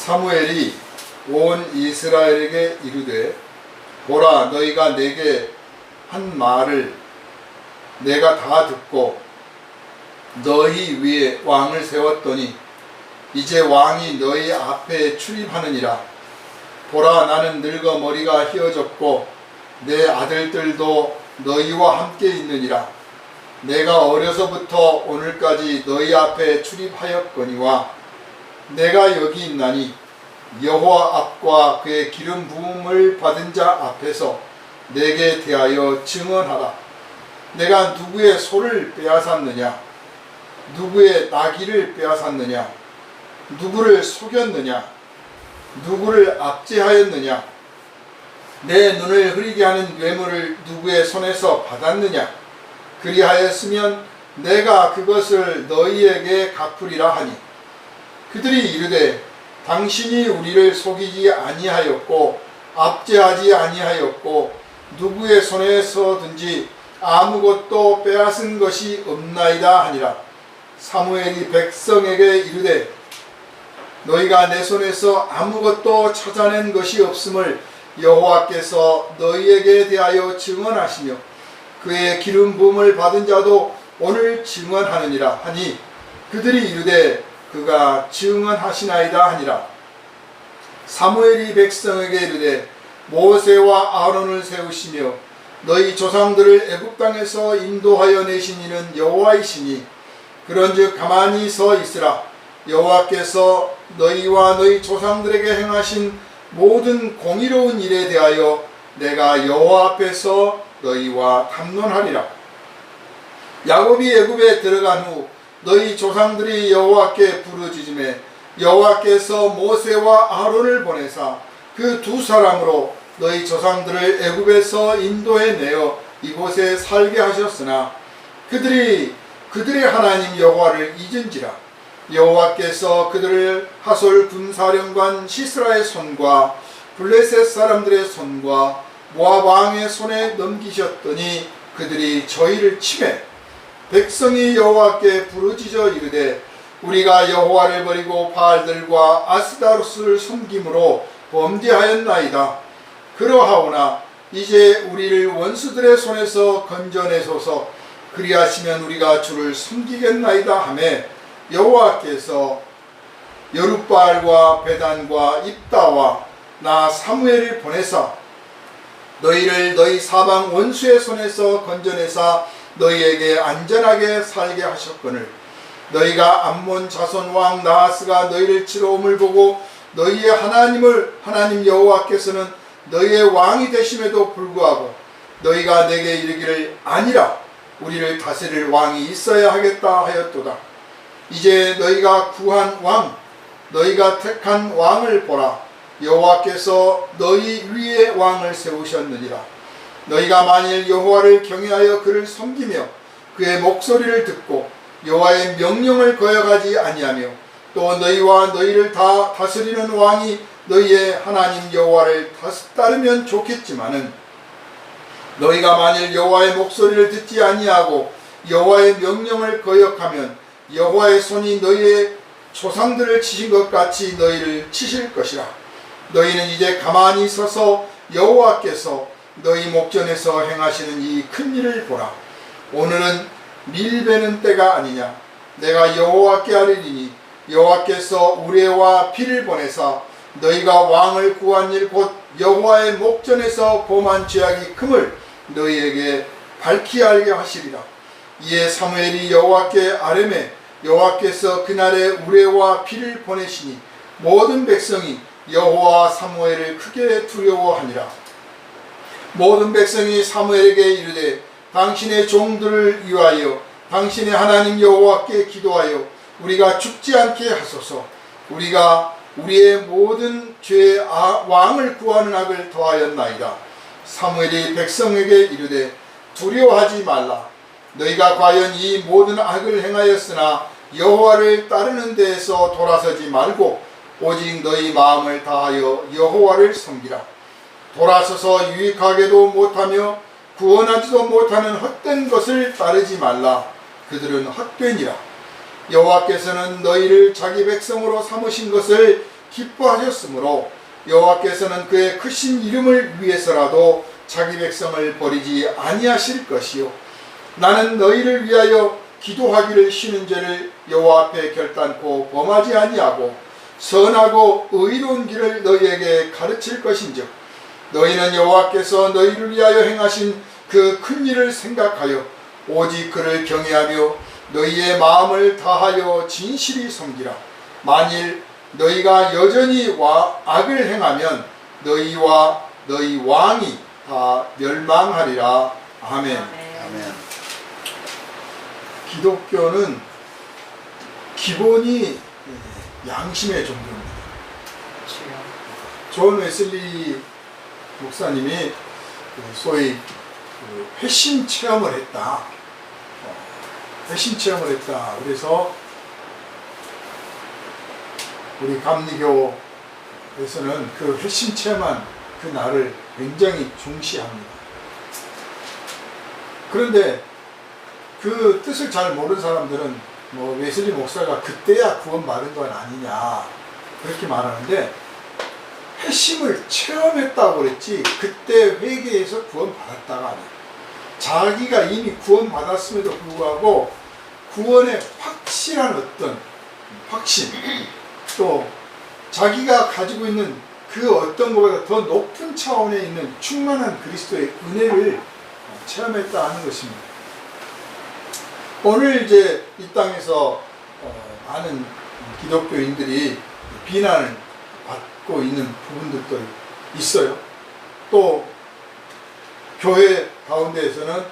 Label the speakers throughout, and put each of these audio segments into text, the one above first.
Speaker 1: 사무엘이 온 이스라엘에게 이르되 보라 너희가 내게 한 말을 내가 다 듣고 너희 위에 왕을 세웠더니 이제 왕이 너희 앞에 출입하느니라. 보라 나는 늙어 머리가 휘어졌고 내 아들들도 너희와 함께 있느니라. 내가 어려서부터 오늘까지 너희 앞에 출입하였거니와 내가 여기 있나니 여호와 앞과 그의 기름 부음을 받은 자 앞에서 내게 대하여 증언하라. 내가 누구의 소를 빼앗았느냐? 누구의 나귀를 빼앗았느냐? 누구를 속였느냐? 누구를 압제하였느냐? 내 눈을 흐리게 하는 뇌물을 누구의 손에서 받았느냐? 그리하였으면 내가 그것을 너희에게 갚으리라 하니 그들이 이르되 당신이 우리를 속이지 아니하였고 압제하지 아니하였고 누구의 손에서든지 아무것도 빼앗은 것이 없나이다 하니라. 사무엘이 백성에게 이르되 너희가 내 손에서 아무것도 찾아낸 것이 없음을 여호와께서 너희에게 대하여 증언하시며 그의 기름 부음을 받은 자도 오늘 증언하느니라 하니 그들이 이르되 그가 증언하시나이다 하니라. 사무엘이 백성에게 이르되 모세와 아론을 세우시며 너희 조상들을 애굽 땅에서 인도하여 내신 이는 여호와이시니 그런즉 가만히 서 있으라. 여호와께서 너희와 너희 조상들에게 행하신 모든 공의로운 일에 대하여 내가 여호와 앞에서 너희와 담론하리라. 야곱이 애굽에 들어간 후 너희 조상들이 여호와께 부르짖음에 여호와께서 모세와 아론을 보내사 그 두 사람으로 너희 조상들을 애굽에서 인도해 내어 이곳에 살게 하셨으나 그들이 그들의 하나님 여호와를 잊은지라. 여호와께서 그들을 하솔 군사령관 시스라의 손과 블레셋 사람들의 손과 모압 왕의 손에 넘기셨더니 그들이 저희를 치매 백성이 여호와께 부르짖어 이르되 우리가 여호와를 버리고 바알들과 아스다로스를 섬김으로 범죄하였나이다. 그러하오나 이제 우리를 원수들의 손에서 건져내소서. 그리하시면 우리가 주를 섬기겠나이다 하매 여호와께서 여룻바알과 베단과 입다와 나 사무엘을 보내사 너희를 너희 사방 원수의 손에서 건져내사 너희에게 안전하게 살게 하셨거늘 너희가 암몬 자손 왕 나하스가 너희를 치러 옴을 보고 너희의 하나님 여호와께서는 너희의 왕이 되심에도 불구하고 너희가 내게 이르기를 아니라 우리를 다스릴 왕이 있어야 하겠다 하였도다. 이제 너희가 구한 왕 너희가 택한 왕을 보라. 여호와께서 너희 위에 왕을 세우셨느니라. 너희가 만일 여호와를 경외하여 그를 섬기며 그의 목소리를 듣고 여호와의 명령을 거역하지 아니하며 또 너희와 너희를 다 다스리는 왕이 너희의 하나님 여호와를 따르면 좋겠지만은 너희가 만일 여호와의 목소리를 듣지 아니하고 여호와의 명령을 거역하면 여호와의 손이 너희의 조상들을 치신 것 같이 너희를 치실 것이라. 너희는 이제 가만히 서서 여호와께서 너희 목전에서 행하시는 이 큰 일을 보라. 오늘은 밀베는 때가 아니냐. 내가 여호와께 아뢰리니 여호와께서 우레와 피를 보내사 너희가 왕을 구한 일 곧 여호와의 목전에서 범한 죄악이 금을 너희에게 밝히 알게 하시리라. 이에 사무엘이 여호와께 아뢰매 여호와께서 그날에 우레와 피를 보내시니 모든 백성이 여호와 사무엘을 크게 두려워하니라. 모든 백성이 사무엘에게 이르되 당신의 종들을 위하여 당신의 하나님 여호와께 기도하여 우리가 죽지 않게 하소서. 우리가 우리의 모든 죄에 왕을 구하는 악을 더하였나이다. 사무엘이 백성에게 이르되 두려워하지 말라. 너희가 과연 이 모든 악을 행하였으나 여호와를 따르는 데에서 돌아서지 말고 오직 너희 마음을 다하여 여호와를 섬기라. 돌아서서 유익하게도 못하며 구원하지도 못하는 헛된 것을 따르지 말라. 그들은 헛되니라. 여호와께서는 너희를 자기 백성으로 삼으신 것을 기뻐하셨으므로 여호와께서는 그의 크신 이름을 위해서라도 자기 백성을 버리지 아니하실 것이요 나는 너희를 위하여 기도하기를 쉬는 죄를 여호와 앞에 결단코 범하지 아니하고 선하고 의로운 길을 너희에게 가르칠 것인즉 너희는 여호와께서 너희를 위하여 행하신 그 큰 일을 생각하여 오직 그를 경외하며 너희의 마음을 다하여 진실이 섬기라. 만일 너희가 여전히 악을 행하면 너희와 너희 왕이 다 멸망하리라. 아멘.
Speaker 2: 아멘.
Speaker 1: 기독교는 기본이 양심의 종교입니다. 존 웨슬리 목사님이 소위 회심 체험을 했다. 회심 체험을 했다. 그래서 우리 감리교에서는 그 회심 체험한 그 날을 굉장히 중시합니다. 그런데 그 뜻을 잘 모르는 사람들은 뭐 웨슬리 목사가 그때야 구원받은 건 아니냐 그렇게 말하는데 회심을 체험했다고 그랬지 그때 회개해서 구원받았다가 아니에요. 자기가 이미 구원받았음에도 불구하고 구원의 확실한 어떤 확신 또 자기가 가지고 있는 그 어떤 것보다 더 높은 차원에 있는 충만한 그리스도의 은혜를 체험했다 하는 것입니다. 오늘 이제 이 땅에서 많은 기독교인들이 비난을 받고 있는 부분들도 있어요. 또 교회 가운데에서는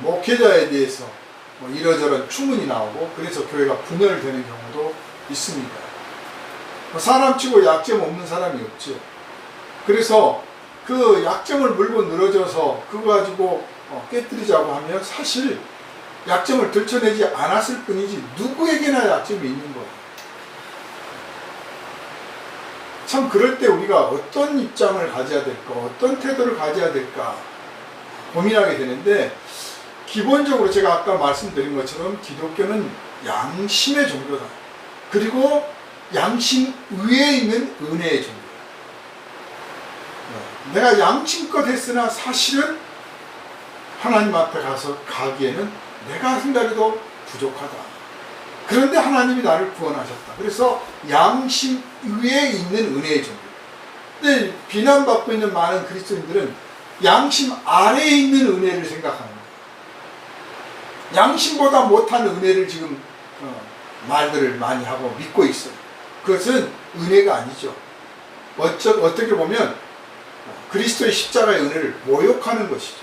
Speaker 1: 목회자에 대해서 이러저런 추문이 나오고 그래서 교회가 분열되는 경우도 있습니다. 사람치고 약점 없는 사람이 없죠. 그래서 그 약점을 물고 늘어져서 그거 가지고 깨뜨리자고 하면 사실 약점을 들춰내지 않았을 뿐이지 누구에게나 약점이 있는 거예요. 참 그럴 때 우리가 어떤 입장을 가져야 될까, 어떤 태도를 가져야 될까 고민하게 되는데 기본적으로 제가 아까 말씀드린 것처럼 기독교는 양심의 종교다. 그리고 양심 위에 있는 은혜의 종교다. 내가 양심껏 했으나 사실은 하나님 앞에 가서 가기에는 내가 생각해도 부족하다. 그런데 하나님이 나를 구원하셨다. 그래서 양심 위에 있는 은혜의 종교. 근데 비난받고 있는 많은 그리스도인들은 양심 아래에 있는 은혜를 생각하는 거예요. 양심보다 못한 은혜를 지금 말들을 많이 하고 믿고 있어요. 그것은 은혜가 아니죠. 어떻게 보면 그리스도의 십자가의 은혜를 모욕하는 것이죠.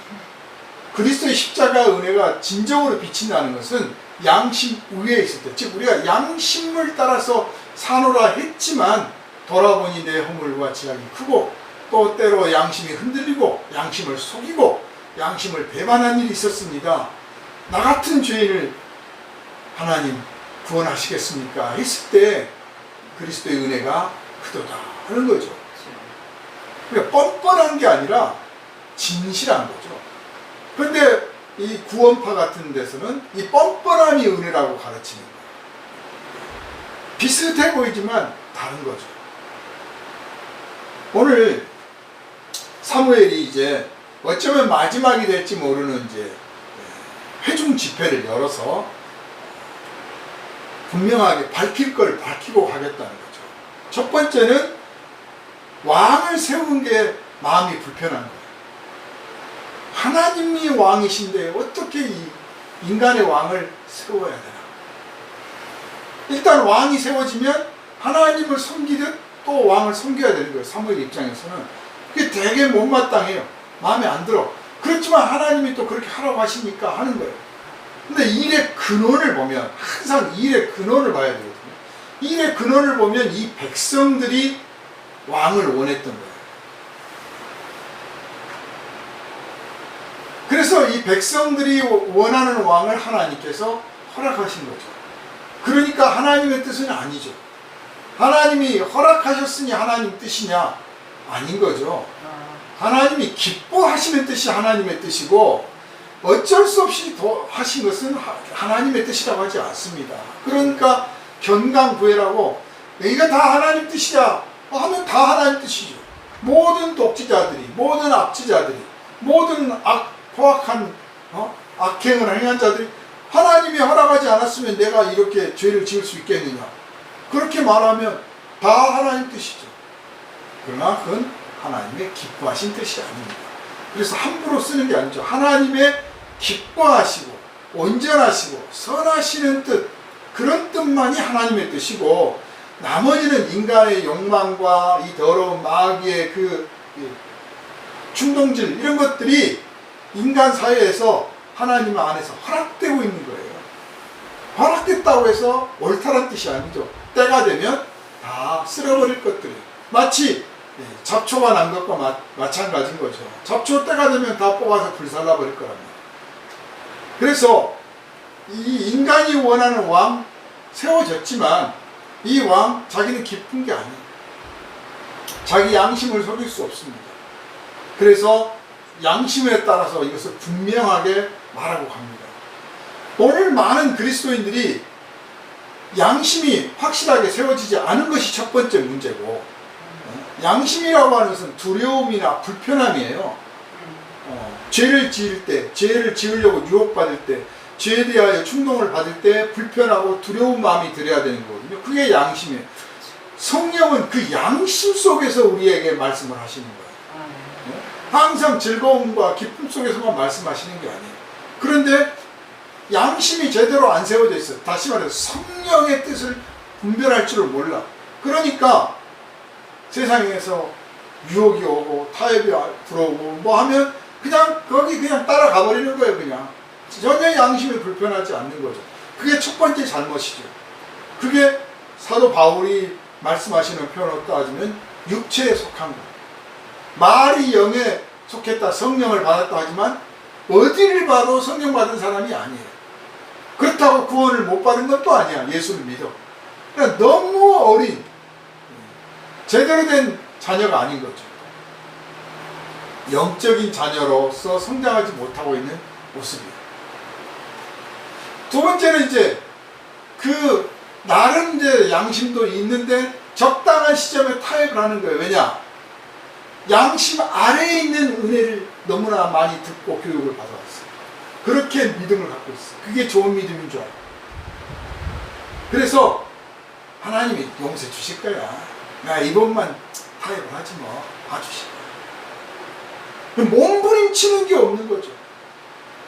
Speaker 1: 그리스도의 십자가 은혜가 진정으로 비친다는 것은 양심 위에 있을 때, 즉 우리가 양심을 따라서 사노라 했지만 돌아보니 내 허물과 지각이 크고 또 때로 양심이 흔들리고 양심을 속이고 양심을 배반한 일이 있었습니다. 나 같은 죄인을 하나님 구원하시겠습니까? 했을 때 그리스도의 은혜가 크도다 하는 거죠. 그러니까 뻔뻔한 게 아니라 진실한 거죠. 그런데 이 구원파 같은 데서는 이 뻔뻔함이 은혜라고 가르치는 거예요. 비슷해 보이지만 다른 거죠. 오늘 사무엘이 이제 어쩌면 마지막이 될지 모르는 이제 회중 집회를 열어서 분명하게 밝힐 걸 밝히고 가겠다는 거죠. 첫 번째는 왕을 세우는 게 마음이 불편한 거예요. 하나님이 왕이신데 어떻게 이 인간의 왕을 세워야 되나? 일단 왕이 세워지면 하나님을 섬기듯 또 왕을 섬겨야 되는 거예요. 사무엘 입장에서는 그게 되게 못마땅해요. 마음에 안 들어. 그렇지만 하나님이 또 그렇게 하라고 하시니까 하는 거예요. 근데 일의 근원을 보면 항상 일의 근원을 봐야 되거든요. 일의 근원을 보면 이 백성들이 왕을 원했던 거예요. 그래서 이 백성들이 원하는 왕을 하나님께서 허락하신 거죠. 그러니까 하나님의 뜻은 아니죠. 하나님이 허락하셨으니 하나님 뜻이냐? 아닌 거죠. 하나님이 기뻐하시는 뜻이 하나님의 뜻이고 어쩔 수 없이 더 하신 것은 하나님의 뜻이라고 하지 않습니다. 그러니까 견강부회라고 이거 다 하나님 뜻이야 하면 다 하나님 뜻이죠. 모든 독지자들이, 모든 악지자들이, 모든 포악한 악행을 행한 자들이 하나님이 허락하지 않았으면 내가 이렇게 죄를 지을 수 있겠느냐. 그렇게 말하면 다 하나님 뜻이죠. 그러나 그건 하나님의 기뻐하신 뜻이 아닙니다. 그래서 함부로 쓰는 게 아니죠. 하나님의 기뻐하시고 온전하시고 선하시는 뜻, 그런 뜻만이 하나님의 뜻이고, 나머지는 인간의 욕망과 이 더러운 마귀의 그 충동질, 이런 것들이 인간 사회에서 하나님 안에서 허락되고 있는 거예요. 허락됐다고 해서 옳다는 뜻이 아니죠. 때가 되면 다 쓸어버릴 것들이에요. 마치 잡초가 난 것과 마찬가지인 거죠. 잡초 때가 되면 다 뽑아서 불살라버릴 거랍니다. 그래서 이 인간이 원하는 왕 세워졌지만 이 왕 자기는 기쁜 게 아니에요. 자기 양심을 속일 수 없습니다. 그래서 양심에 따라서 이것을 분명하게 말하고 갑니다. 오늘 많은 그리스도인들이 양심이 확실하게 세워지지 않은 것이 첫 번째 문제고, 양심이라고 하는 것은 두려움이나 불편함이에요. 죄를 지을 때, 죄를 지으려고 유혹받을 때, 죄에 대하여 충동을 받을 때 불편하고 두려운 마음이 들어야 되는 거거든요. 그게 양심이에요. 성령은 그 양심 속에서 우리에게 말씀을 하시는 거예요. 항상 즐거움과 기쁨 속에서만 말씀하시는 게 아니에요. 그런데 양심이 제대로 안 세워져 있어요. 다시 말해서 성령의 뜻을 분별할 줄을 몰라. 그러니까 세상에서 유혹이 오고 타협이 들어오고 뭐 하면 그냥 거기 그냥 따라가 버리는 거예요. 그냥 전혀 양심이 불편하지 않는 거죠. 그게 첫 번째 잘못이죠. 그게 사도 바울이 말씀하시는 표현으로 따지면 육체에 속한 거. 말이 영에 속했다, 성령을 받았다 하지만 어디를 봐도 성령 받은 사람이 아니에요. 그렇다고 구원을 못 받은 것도 아니야. 예수를 믿어. 그러니까 너무 어린, 제대로 된 자녀가 아닌 거죠. 영적인 자녀로서 성장하지 못하고 있는 모습이에요. 두 번째는 이제 나름 이제 양심도 있는데 적당한 시점에 타협을 하는 거예요. 왜냐? 양심 아래에 있는 은혜를 너무나 많이 듣고 교육을 받아왔어요. 그렇게 믿음을 갖고 있어요. 그게 좋은 믿음인 줄 알아요. 그래서 하나님이 용서해 주실 거야. 나 이번만 타협을 하지 뭐. 봐주실 거야. 몸부림치는 게 없는 거죠.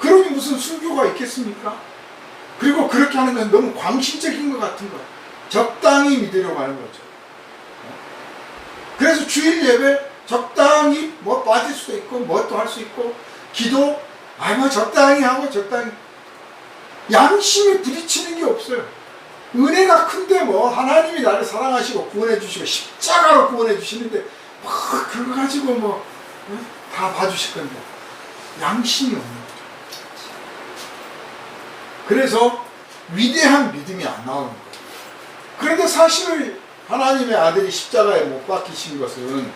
Speaker 1: 그러니 무슨 순교가 있겠습니까? 그리고 그렇게 하는 건 너무 광신적인 것 같은 거예요. 적당히 믿으려고 하는 거죠. 그래서 주일 예배 적당히 뭐 빠질 수도 있고 뭐 또 할 수 있고, 기도 뭐 적당히 하고 적당히, 양심에 부딪히는 게 없어요. 은혜가 큰데 뭐 하나님이 나를 사랑하시고 구원해 주시고 십자가로 구원해 주시는데 뭐 그거 가지고 뭐 다 봐주실 건데 양심이 없는 거죠. 그래서 위대한 믿음이 안 나오는 거예요. 그런데 사실 하나님의 아들이 십자가에 못 박히신 것은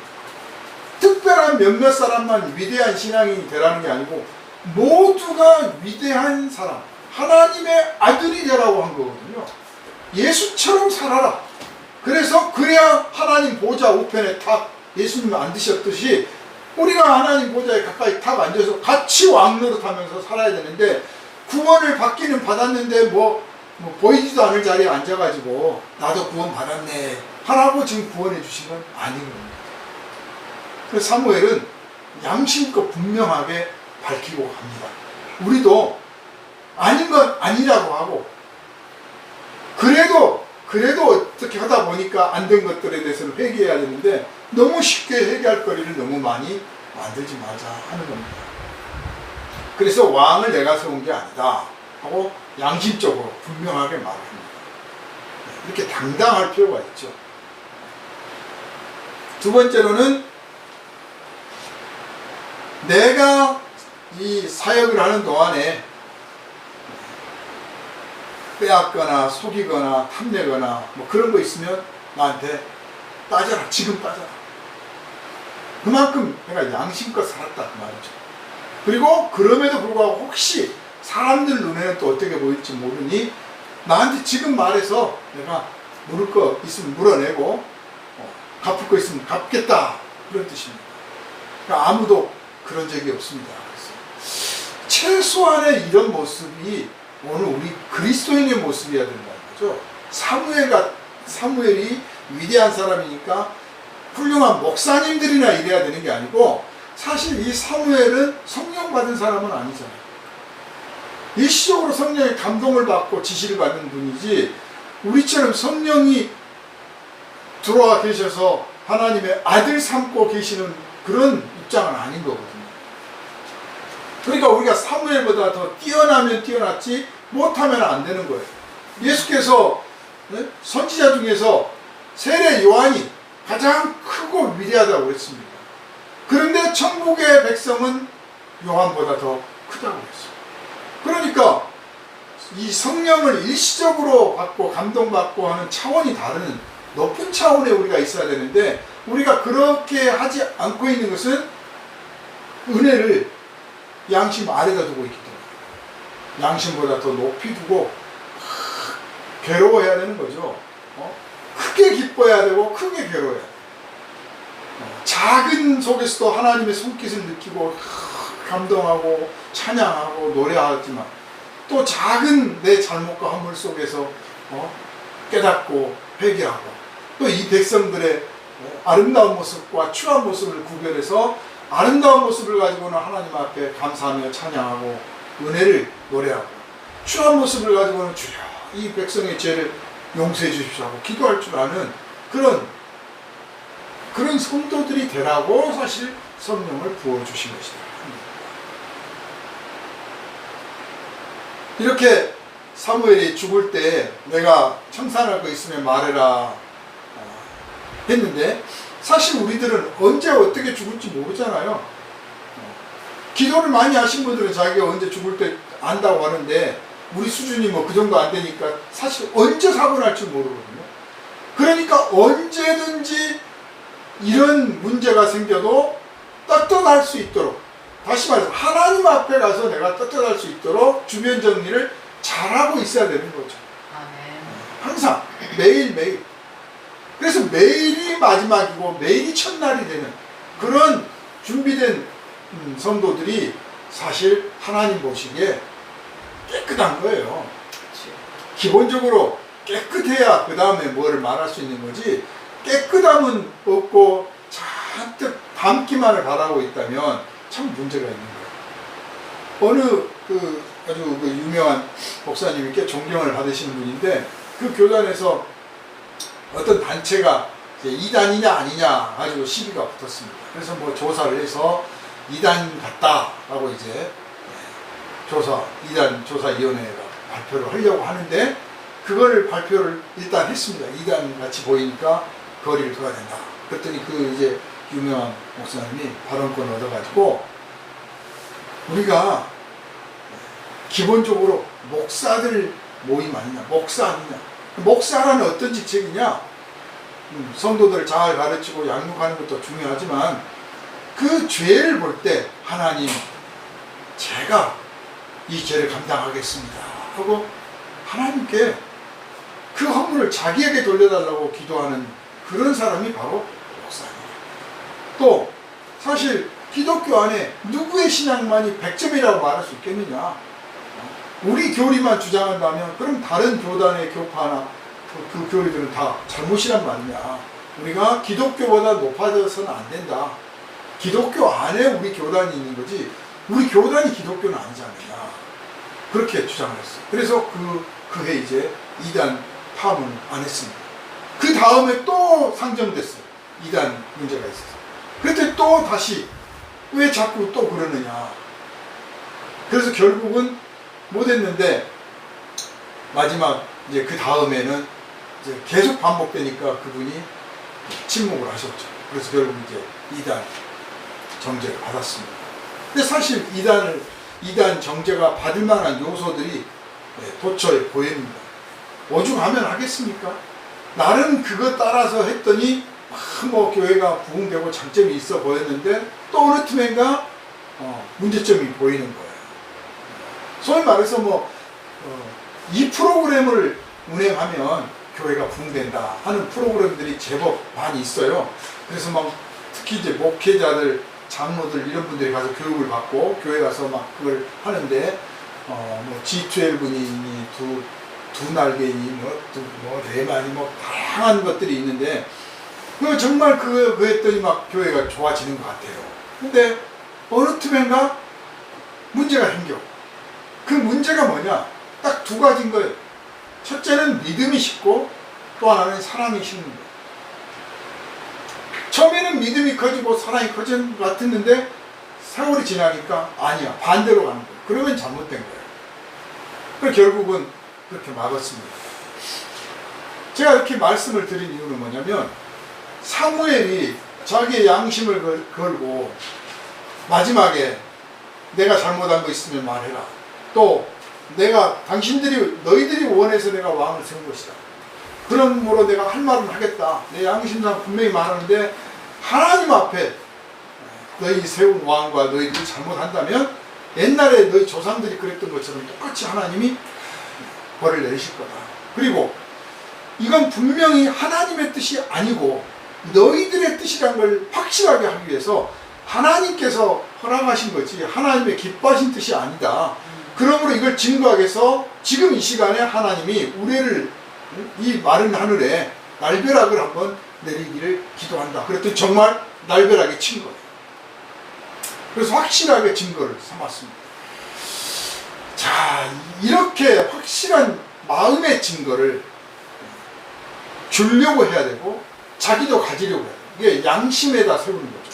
Speaker 1: 특별한 몇몇 사람만 위대한 신앙인이 되라는 게 아니고 모두가 위대한 사람, 하나님의 아들이 되라고 한 거거든요. 예수처럼 살아라. 그래서 그래야 하나님 보좌 우편에 탁 예수님이 앉으셨듯이 우리가 하나님 보좌에 가까이 탁 앉아서 같이 왕노릇하면서 살아야 되는데, 구원을 받기는 받았는데 뭐 보이지도 않을 자리에 앉아가지고 나도 구원 받았네 하라고 지금 구원해 주신 건 아닌 겁니다. 그래서 사무엘은 양심껏 분명하게 밝히고 갑니다. 우리도 아닌 건 아니라고 하고, 그래도 어떻게 하다 보니까 안 된 것들에 대해서는 회개해야 되는데 너무 쉽게 회개할 거리를 너무 많이 만들지 말자 하는 겁니다. 그래서 왕을 내가 세운 게 아니다 하고 양심적으로 분명하게 말합니다. 이렇게 당당할 필요가 있죠. 두 번째로는 내가 이 사역을 하는 동안에 빼앗거나 속이거나 탐내거나 뭐 그런 거 있으면 나한테 따져라. 지금 따져라. 그만큼 내가 양심껏 살았다 그 말이죠. 그리고 그럼에도 불구하고 혹시 사람들 눈에는 또 어떻게 보일지 모르니 나한테 지금 말해서 내가 물을 거 있으면 물어내고 갚을 거 있으면 갚겠다, 그런 뜻입니다. 그러니까 아무도 그런 적이 없습니다. 그래서 최소한의 이런 모습이 오늘 우리 그리스도인의 모습이어야 된다는 거죠. 사무엘이 위대한 사람이니까 훌륭한 목사님들이나 이래야 되는 게 아니고, 사실 이 사무엘은 성령 받은 사람은 아니잖아요. 일시적으로 성령의 감동을 받고 지시를 받는 분이지, 우리처럼 성령이 들어와 계셔서 하나님의 아들 삼고 계시는 그런 입장은 아닌 거거든요. 그러니까 우리가 사무엘보다 더 뛰어나면 뛰어났지 못하면 안 되는 거예요. 예수께서 선지자 중에서 세례 요한이 가장 크고 위대하다고 그랬습니다. 그런데 천국의 백성은 요한보다 더 크다고 그랬어요. 그러니까 이 성령을 일시적으로 받고 감동받고 하는 차원이 다른 높은 차원에 우리가 있어야 되는데, 우리가 그렇게 하지 않고 있는 것은 은혜를 양심 아래다 두고 있기 때문에, 양심보다 더 높이 두고 괴로워해야 되는 거죠. 크게 기뻐해야 되고 크게 괴로워해야 돼요. 작은 속에서도 하나님의 손깃을 느끼고 감동하고 찬양하고 노래하지만, 또 작은 내 잘못과 허물 속에서 깨닫고 회개하고, 또 이 백성들의 아름다운 모습과 추한 모습을 구별해서 아름다운 모습을 가지고는 하나님 앞에 감사하며 찬양하고 은혜를 노래하고, 추한 모습을 가지고는 주여 이 백성의 죄를 용서해 주십시오 하고 기도할 줄 아는 그런 성도들이 되라고 사실 성령을 부어주신 것이다. 이렇게 사무엘이 죽을 때 내가 청산할 거 있으면 말해라 했는데, 사실 우리들은 언제 어떻게 죽을지 모르잖아요. 기도를 많이 하신 분들은 자기가 언제 죽을 때 안다고 하는데, 우리 수준이 뭐 그 정도 안 되니까 사실 언제 사고 날지 모르거든요. 그러니까 언제든지 이런 문제가 생겨도 떳떳할 수 있도록, 다시 말해서 하나님 앞에 가서 내가 떳떳할 수 있도록 주변 정리를 잘하고 있어야 되는 거죠. 항상 매일매일. 그래서 매일이 마지막이고 매일이 첫날이 되는 그런 준비된 성도들이 사실 하나님 보시기에 깨끗한 거예요. 기본적으로 깨끗해야 그 다음에 뭐를 말할 수 있는 거지, 깨끗함은 없고 잔뜩 담기만을 바라고 있다면 참 문제가 있는 거예요. 어느 아주 유명한 목사님이 꽤 존경을 받으시는 분인데, 그 교단에서 어떤 단체가 이단이냐 아니냐 가지고 시비가 붙었습니다. 그래서 뭐 조사를 해서 이단 같다라고 이제 이단 조사위원회가 발표를 하려고 하는데, 그거를 발표를 일단 했습니다. 이단 같이 보이니까 거리를 둬야 된다. 그랬더니 그 이제 유명한 목사님이 발언권을 얻어가지고, 우리가 기본적으로 목사들 모임 아니냐, 목사 아니냐, 목사라는 어떤 직책이냐, 성도들을 잘 가르치고 양육하는 것도 중요하지만, 그 죄를 볼 때 하나님, 제가 이 죄를 감당하겠습니다 하고 하나님께 그 허물을 자기에게 돌려달라고 기도하는 그런 사람이 바로 목사입니다. 또 사실 기독교 안에 누구의 신앙만이 100점이라고 말할 수 있겠느냐. 우리 교리만 주장한다면 그럼 다른 교단의 교파나 그 교리들은 다 잘못이란 말이냐. 우리가 기독교보다 높아져서는 안 된다. 기독교 안에 우리 교단이 있는 거지 우리 교단이 기독교는 아니잖아요. 그렇게 주장을 했어요. 그래서 그해 이제 이단 파문을 안 했습니다. 그 다음에 또 상정됐어요. 이단 문제가 있었어요. 그때 또 다시 왜 자꾸 또 그러느냐. 그래서 결국은 못했는데, 마지막 이제 그 다음에는 이제 계속 반복되니까 그분이 침묵을 하셨죠. 그래서 결국 이제 이단 정죄를 받았습니다. 근데 사실 이단 정죄가 받을 만한 요소들이 도처에 보입니다. 오죽하면 하겠습니까? 나름 그거 따라서 했더니 뭐 교회가 부흥되고 장점이 있어 보였는데, 또 어느 틈엔가 문제점이 보이는 거예요. 소위 말해서 이 프로그램을 운행하면 교회가 부흥된다 하는 프로그램들이 제법 많이 있어요. 그래서 막 특히 이제 목회자들, 장로들 이런 분들이 가서 교육을 받고 교회 가서 막 그걸 하는데 뭐 G12니 두 날개니 뭐 레마니 뭐 다양한 것들이 있는데 그 정말 그거 했더니 막 교회가 좋아지는 것 같아요. 근데 어느 틈엔가 문제가 생겨. 그 문제가 뭐냐? 딱 두 가지인 거예요. 첫째는 믿음이 식고 또 하나는 사랑이 식는 거예요. 처음에는 믿음이 커지고 사랑이 커진 것 같았는데 세월이 지나니까 아니야, 반대로 가는 거예요. 그러면 잘못된 거예요. 그래서 결국은 그렇게 막았습니다. 제가 이렇게 말씀을 드린 이유는 뭐냐면 사무엘이 자기의 양심을 걸고 마지막에 내가 잘못한 거 있으면 말해라. 또 내가 너희들이 원해서 내가 왕을 세운 것이다. 그러므로 내가 할 말은 하겠다. 내 양심상 분명히 말하는데 하나님 앞에 너희 세운 왕과 너희들이 잘못한다면 옛날에 너희 조상들이 그랬던 것처럼 똑같이 하나님이 벌을 내리실 거다. 그리고 이건 분명히 하나님의 뜻이 아니고 너희들의 뜻이란 걸 확실하게 하기 위해서 하나님께서 허락하신 거지 하나님의 기뻐하신 뜻이 아니다. 그러므로 이걸 증거하기 위해서 지금 이 시간에 하나님이 우리를 이 마른 하늘에 날벼락을 한번 내리기를 기도한다. 그랬더니 정말 날벼락이 친 거예요. 그래서 확실하게 증거를 삼았습니다. 자, 이렇게 확실한 마음의 증거를 주려고 해야 되고 자기도 가지려고 해야 돼요. 이게 양심에다 세우는 거죠.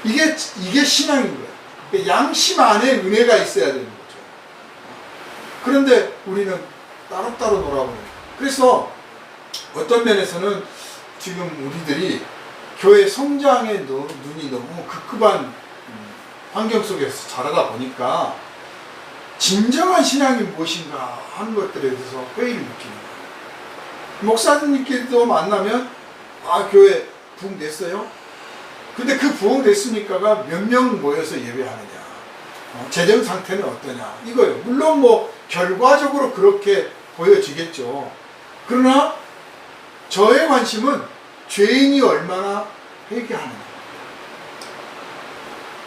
Speaker 1: 이게 신앙인 거예요. 양심 안에 은혜가 있어야 되는 거죠. 그런데 우리는 따로따로 놀아버려요. 그래서 어떤 면에서는 지금 우리들이 교회 성장의 눈이 너무 급급한 환경 속에서 자라다 보니까 진정한 신앙이 무엇인가 하는 것들에 대해서 회의를 느끼는 거예요. 목사님끼리도 만나면 교회 부흥됐어요? 근데 그 부흥됐으니까가 몇 명 모여서 예배하느냐, 재정 상태는 어떠냐 이거예요. 물론 뭐 결과적으로 그렇게 보여지겠죠. 그러나 저의 관심은 죄인이 얼마나 회개하느냐,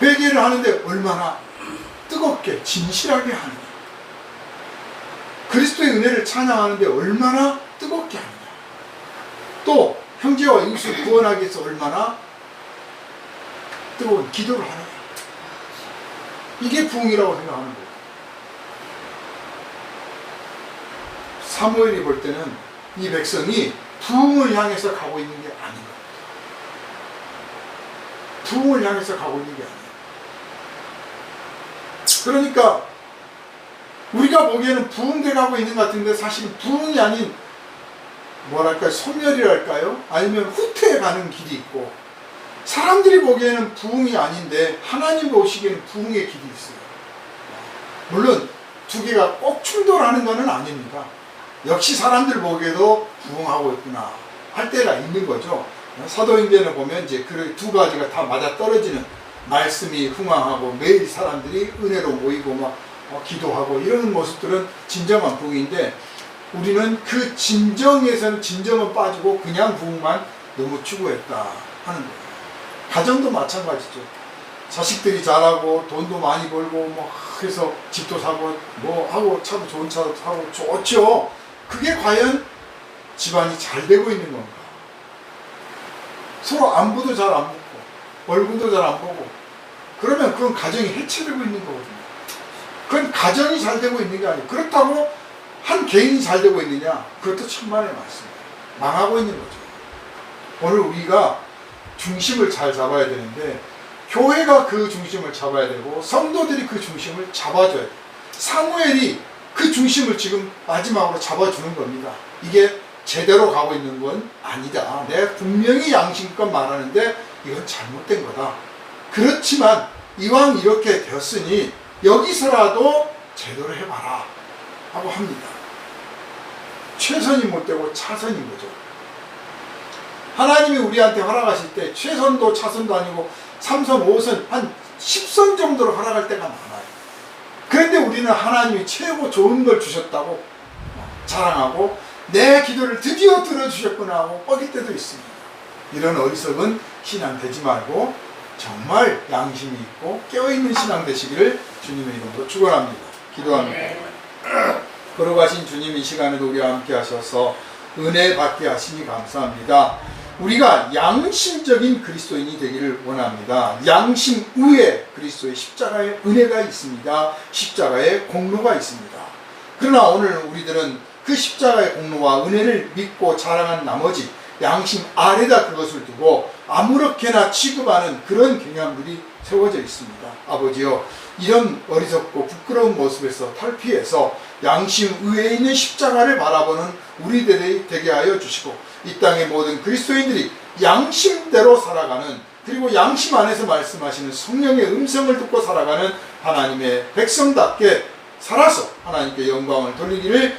Speaker 1: 회개를 하는데 얼마나 뜨겁게 진실하게 하느냐, 그리스도의 은혜를 찬양하는데 얼마나 뜨겁게 하느냐, 또 형제와 이웃을 구원하기 위해서 얼마나 뜨거운 기도를 하느냐. 이게 부흥이라고 생각하는 거예요. 사무엘이 볼 때는 이 백성이 부흥을 향해서 가고 있는 게 아닌 거예요. 부흥을 향해서 가고 있는 게 아니에요. 그러니까 우리가 보기에는 부흥돼 가고 있는 것 같은데 사실은 부흥이 아닌 뭐랄까요, 소멸이랄까요? 아니면 후퇴해 가는 길이 있고, 사람들이 보기에는 부흥이 아닌데 하나님 보시기에는 부흥의 길이 있어요. 물론 두 개가 꼭 충돌하는 것은 아닙니다. 역시 사람들 보기에도 부흥하고 있구나 할 때가 있는 거죠. 사도행전에 보면 이제 그 두 가지가 다 맞아 떨어지는, 말씀이 흥황하고 매일 사람들이 은혜로 모이고 막 기도하고 이런 모습들은 진정한 부흥인데, 우리는 그 진정에서는 진정은 빠지고 그냥 부흥만 너무 추구했다 하는 거예요. 가정도 마찬가지죠. 자식들이 잘하고 돈도 많이 벌고 뭐 해서 집도 사고 뭐 하고 차도 좋은 차도 사고 좋죠. 그게 과연 집안이 잘 되고 있는 건가? 서로 안부도 잘 안 묻고 얼굴도 잘 안 보고 그러면 그건 가정이 해체되고 있는 거거든요. 그건 가정이 잘 되고 있는 게 아니에요. 그렇다고 한 개인이 잘 되고 있느냐? 그것도 천만의 말씀이에요. 망하고 있는 거죠. 오늘 우리가 중심을 잘 잡아야 되는데 교회가 그 중심을 잡아야 되고 성도들이 그 중심을 잡아줘야 돼요. 사무엘이 그 중심을 지금 마지막으로 잡아주는 겁니다. 이게 제대로 가고 있는 건 아니다. 내가 분명히 양심껏 말하는데 이건 잘못된 거다. 그렇지만 이왕 이렇게 되었으니 여기서라도 제대로 해봐라 하고 합니다. 최선이 못 되고 차선인 거죠. 하나님이 우리한테 허락하실 때 최선도 차선도 아니고 3선, 5선, 한 10선 정도로 허락할 때가 많아요. 그런데 우리는 하나님이 최고 좋은 걸 주셨다고 자랑하고 내 기도를 드디어 들어주셨구나 하고 뻐길 때도 있습니다. 이런 어리석은 신앙 되지 말고 정말 양심이 있고 깨어있는 신앙 되시기를 주님의 이름으로 축원합니다. 기도합니다. 걸어가신 주님 이 시간에도 우리와 함께 하셔서 은혜 받게 하시니 감사합니다. 우리가 양심적인 그리스도인이 되기를 원합니다. 양심 위에 그리스도의 십자가의 은혜가 있습니다. 십자가의 공로가 있습니다. 그러나 오늘 우리들은 그 십자가의 공로와 은혜를 믿고 자랑한 나머지 양심 아래다 그것을 두고 아무렇게나 취급하는 그런 경향들이 세워져 있습니다. 아버지여, 이런 어리석고 부끄러운 모습에서 탈피해서 양심 위에 있는 십자가를 바라보는 우리들이 되게 하여 주시고, 이 땅의 모든 그리스도인들이 양심대로 살아가는, 그리고 양심 안에서 말씀하시는 성령의 음성을 듣고 살아가는 하나님의 백성답게 살아서 하나님께 영광을 돌리기를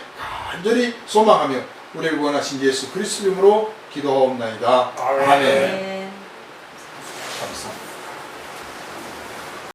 Speaker 1: 간절히 소망하며 우리를 구원하신 예수 그리스도 이름으로 기도하옵나이다. 아멘.